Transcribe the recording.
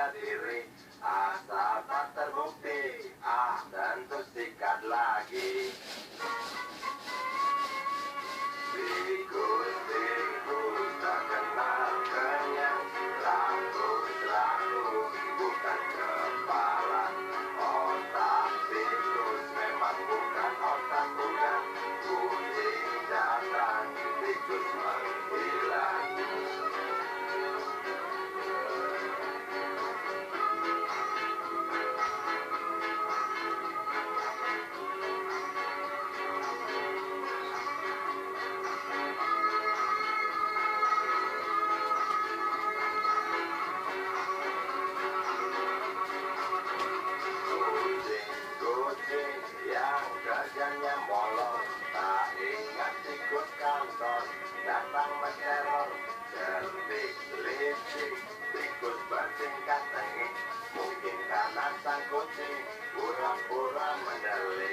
harga diri. Asal tak terbukti, tentu sikat lagi. Tikus tak kenal kenyang. Rakus bukan kepala. Otak tikus memang bukan otak kuda. Kucing datang, tikus menghilang. Kucing yang kerjanya molor, tak ingat ikut kantor, datang menteror. Celik-celik, tikus bertingkah tengik, mungkin karena sang kucing pura-pura mendelik.